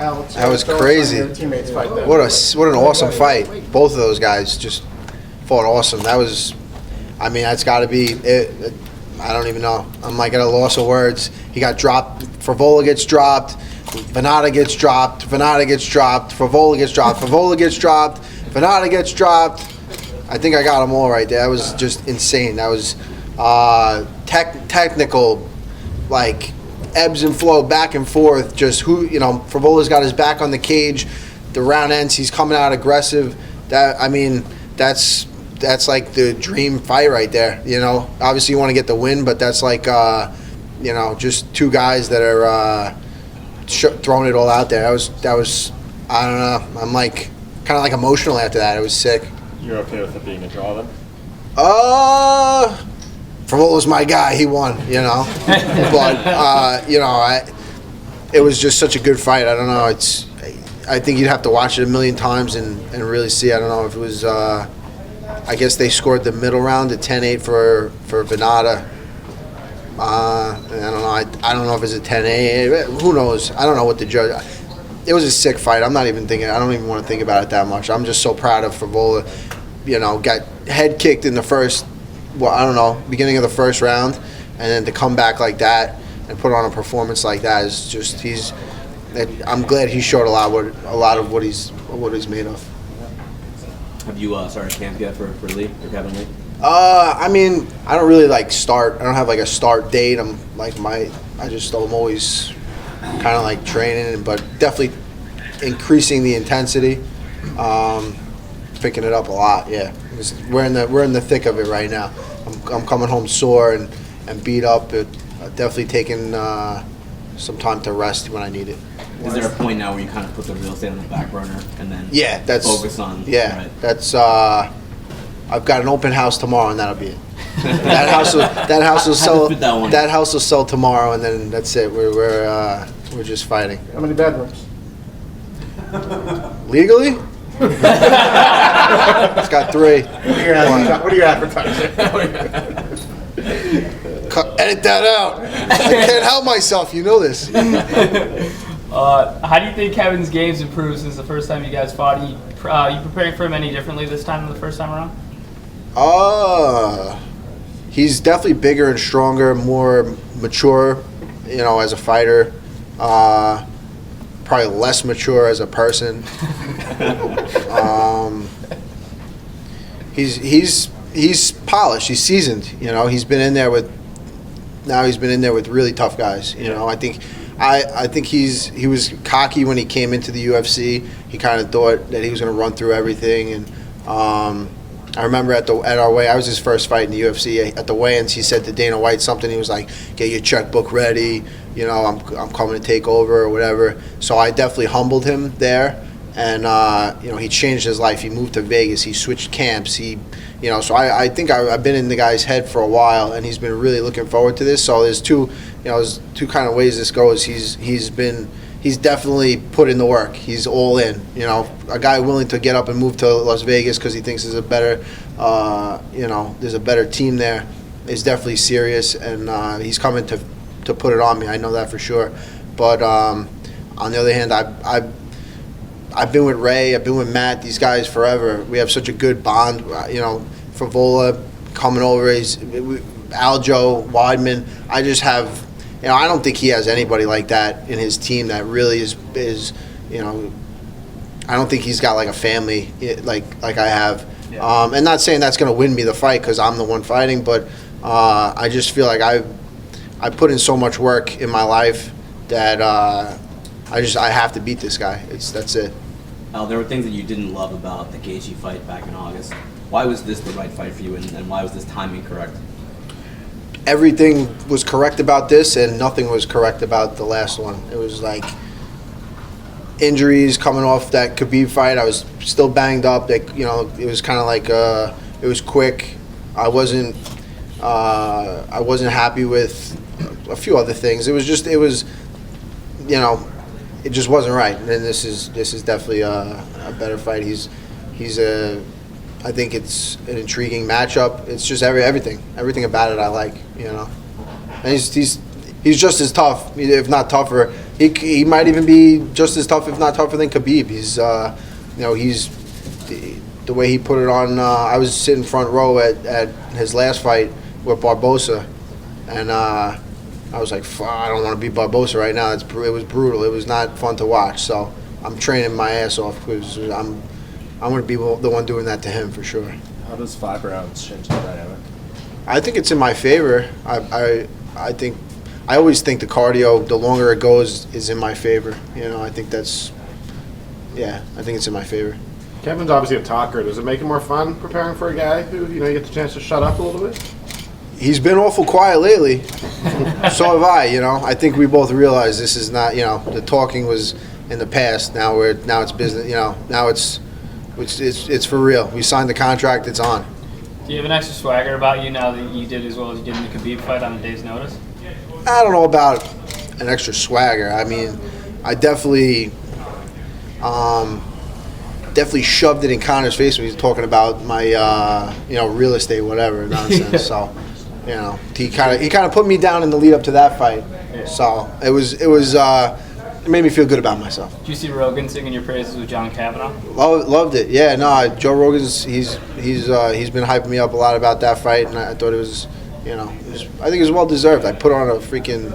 Alex. That was crazy. Teammates fight there. What an awesome fight. Both of those guys just fought awesome. That was, I mean, that's got to be it. I don't even know. I'm like at a loss of words. He got dropped. Favola gets dropped. Venata gets dropped. Venata gets dropped. Favola gets dropped. Favola gets dropped. Venata gets dropped. I think I got them all right there. That was just insane. That was technical, like ebbs and flow back and forth. Just Favola's got his back on the cage. The round ends. He's coming out aggressive. That's like the dream fight right there. Obviously you want to get the win, but that's like just two guys that are throwing it all out there. That was I don't know. I'm like kind of like emotional after that. It was sick. You're okay with it being a draw then? Favola's my guy. He won. But it was just such a good fight. I don't know. I think you'd have to watch it a million times and really see. I don't know if it was. I guess they scored the middle round at 10-8 for Venata. I don't know. I don't know if it's a 10-8. Who knows? I don't know what the judge. It was a sick fight. I'm not even thinking. I don't even want to think about it that much. I'm just so proud of Favola. Got head kicked in the first. Well, I don't know, beginning of the first round, and then to come back like that and put on a performance like that is just. I'm glad he showed a lot of what he's made of. Have you started camp yet for Lee or Kevin Lee? I mean, I don't really start. I don't have a start date. I'm always kind of like training, but definitely increasing the intensity, picking it up a lot. Yeah, we're in the thick of it right now. I'm coming home sore and beat up. Definitely taking some time to rest when I need it. Is there a point now where you kind of put the real estate on the back burner and then focus on? Yeah, right? that's. I've got an open house tomorrow, and that'll be it. that house will sell. That house will sell tomorrow, and then that's it. We're just fighting. How many bedrooms? Legally? It's got 3. What are you advertising? Edit that out. I can't help myself. You know this. How do you think Kevin's games improved since the first time you guys fought? You preparing for him any differently this time than the first time around? He's definitely bigger and stronger, more mature, as a fighter. Probably less mature as a person. He's polished. He's seasoned. He's been in there with really tough guys. I think he was cocky when he came into the UFC. He kind of thought that he was going to run through everything, and I remember at our weigh, I was his first fight in the UFC. At the weigh-ins, he said to Dana White something. He was like, "Get your checkbook ready. I'm coming to take over or whatever." So I definitely humbled him there, and he changed his life. He moved to Vegas. He switched camps. So I think I've been in the guy's head for a while, and he's been really looking forward to this. So there's two kind of ways this goes. He's definitely put in the work. He's all in. A guy willing to get up and move to Las Vegas because he thinks there's a better, there's a better team there. Is definitely serious, and he's coming to put it on me. I know that for sure. But on the other hand, I've been with Ray. I've been with Matt. These guys forever. We have such a good bond. Favola coming over. Aljo, Weidman. I just have. I don't think he has anybody like that in his team that really is. I don't think he's got like a family like I have. Yeah. And not saying that's going to win me the fight because I'm the one fighting, but I just feel like I put in so much work in my life that I have to beat this guy. That's it. There were things that you didn't love about the Gaethje fight back in August. Why was this the right fight for you, and why was this timing correct? Everything was correct about this, and nothing was correct about the last one. It was like injuries coming off that Khabib fight. I was still banged up. It was kind of like it was quick. I wasn't happy with a few other things. It just wasn't right. And this is definitely a better fight. I think it's an intriguing matchup. It's just everything about it I like, And he's just as tough, if not tougher, he might even be just as tough, if not tougher than Khabib. He's he's the way he put it on. I was sitting front row at his last fight with Barbosa, and I was like, I don't want to be Barbosa right now. It was brutal. It was not fun to watch. So I'm training my ass off because I'm going to be the one doing that to him for sure. How does 5 rounds change the dynamic? I think it's in my favor. I think I always think the cardio, the longer it goes, is in my favor. I think that's I think it's in my favor. Kevin's obviously a talker. Does it make it more fun preparing for a guy who, you get the chance to shut up a little bit? He's been awful quiet lately. So have I. I think we both realize this is not. The talking was in the past. Now it's business. Now it's for real. We signed the contract. It's on. Do you have an extra swagger about you now that you did as well as you did in the Khabib fight on a day's notice? I don't know about an extra swagger. I mean, I definitely shoved it in Connor's face when he was talking about my real estate, whatever nonsense. So, he kind of put me down in the lead up to that fight. So it made me feel good about myself. Did you see Rogan singing your praises with John Kavanaugh? Loved it. Yeah, no, Joe Rogan's he's been hyping me up a lot about that fight, and I thought it was, I think it was well deserved. I put on a freaking,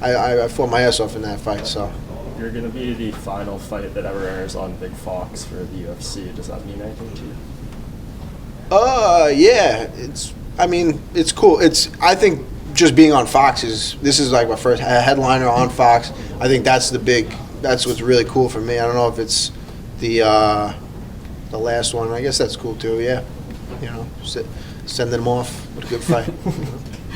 I fought my ass off in that fight. So. You're going to be the final fight that ever airs on Big Fox for the UFC. Does that mean anything to you? Yeah. It's cool. I think just being on Fox this is like my first headliner on Fox. I think that's what's really cool for me. I don't know if it's the last one. I guess that's cool too. Yeah. Sending them off with a good fight.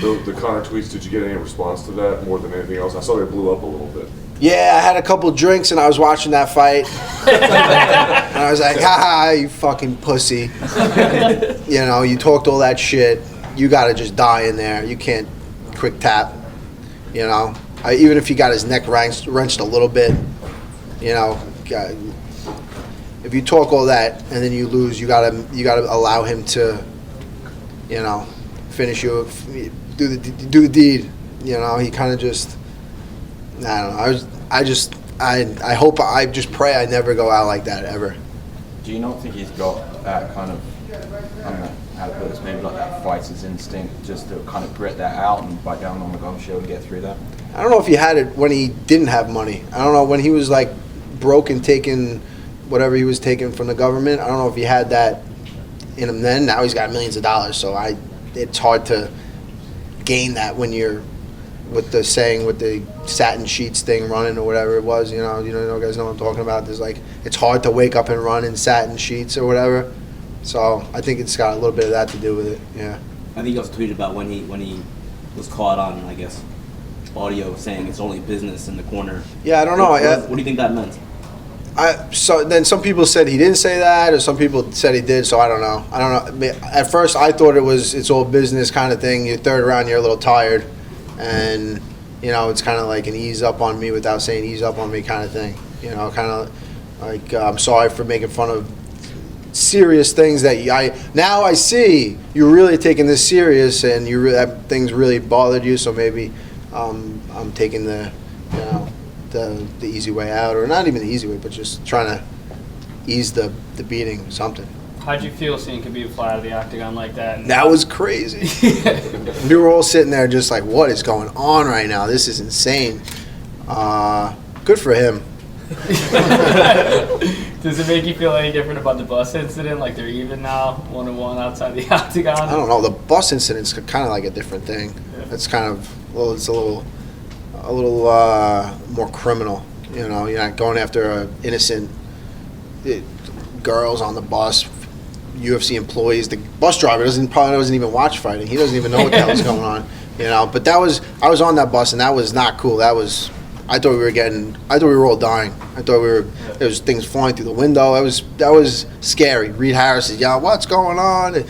The Connor tweets, did you get any response to that more than anything else? I saw they blew up a little bit. Yeah, I had a couple drinks and I was watching that fight. And I was like, ha, you fucking pussy. You talked all that shit. You got to just die in there. You can't quick tap. Even if he got his neck wrenched a little bit, if you talk all that and then you lose, you gotta allow him to, finish you, do the deed. He kind of just. I don't know. I hope. I just pray I never go out like that ever. Do you not think he's got that kind of, I don't know how to put this, maybe like that fighter's instinct, just to kind of grit that out and bite down on the gum shield and get through that? I don't know if he had it when he didn't have money. I don't know when he was like broke and taking whatever he was taking from the government. I don't know if he had that in him then. Now he's got millions of dollars, so it's hard to gain that when you're with the satin sheets thing running or whatever it was. You guys know what I'm talking about. There's it's hard to wake up and run in satin sheets or whatever. So I think it's got a little bit of that to do with it. Yeah. I think he also tweeted about when he was caught on, I guess, audio saying it's only business in the corner. Yeah, I don't know. What do you think that meant? So then some people said he didn't say that, or some people said he did. So I don't know. At first, I thought it's all business kind of thing. Your third round, you're a little tired, and it's kind of like an ease up on me without saying ease up on me kind of thing. Kind of like I'm sorry for making fun of serious things that now I see you're really taking this serious, and that things really bothered you. So maybe I'm taking the easy way out, or not even the easy way, but just trying to ease the beating, something. How'd you feel seeing Khabib fly out of the octagon like that? That was crazy. We were all sitting there just like, what is going on right now? This is insane. Good for him. Does it make you feel any different about the bus incident? Like they're even now, 1-1 outside the octagon? I don't know. The bus incident's kind of like a different thing. Yeah. It's kind of, it's a little more criminal. You're not going after innocent girls on the bus, UFC employees. The bus driver probably doesn't even watch fighting. He doesn't even know what the hell's going on. But I was on that bus, and that was not cool. I thought we were all dying. There was things flying through the window. That was scary. Reed Harris said, "Yeah, what's going on?" And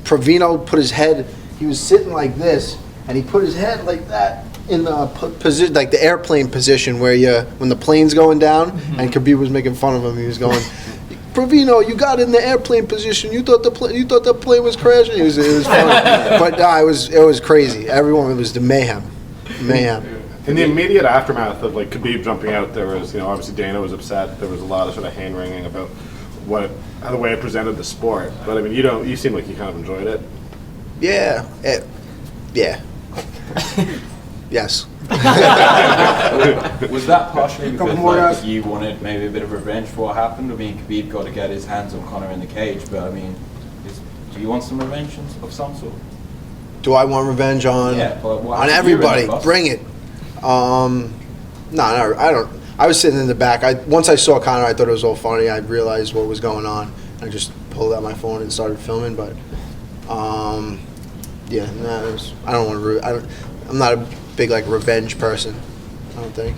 Provino put his head. He was sitting like this, and he put his head like that in the position, like the airplane position where when the plane's going down. Mm-hmm. And Khabib was making fun of him. He was going, "Provino, you got in the airplane position. You thought the plane was crashing." It was funny, but it was crazy. Everyone, it was the mayhem. In the immediate aftermath of like Khabib jumping out, there was, obviously Dana was upset. There was a lot of sort of hand wringing about the way it presented the sport. But I mean, you seem like you kind of enjoyed it. Yeah. Yeah. Yes. Was that partially because more like, guys. you wanted maybe a bit of revenge for what happened? I mean, Khabib got to get his hands on Conor in the cage, but I mean, do you want some revenge of some sort? Do I want revenge on but what on happened to you in everybody? the bus? Bring it. No, I don't. I was sitting in the back. Once I saw Conor, I thought it was all funny. I realized what was going on. I just pulled out my phone and started filming. But yeah, no, I don't want to. I'm not a big like revenge person. I don't think.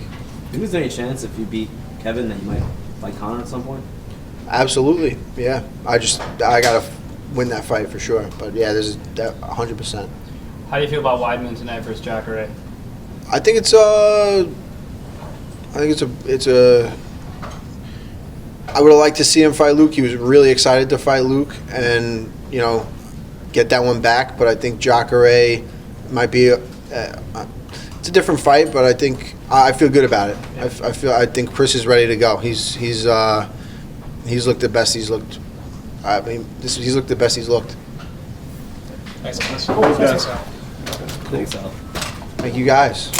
Is there any chance if you beat Kevin that you might fight Conor at some point? Absolutely, yeah. I gotta win that fight for sure. But yeah, there's that 100%. How do you feel about Weidman tonight versus Jacare? I think it's a. I would have liked to see him fight Luke. He was really excited to fight Luke, and get that one back. But I think Jacare might be. It's a different fight, but I think I feel good about it. I think Chris is ready to go. He's looked the best he's looked. I mean, he's looked the best he's looked. Thanks, Cool. Thanks, Al. Thank you guys.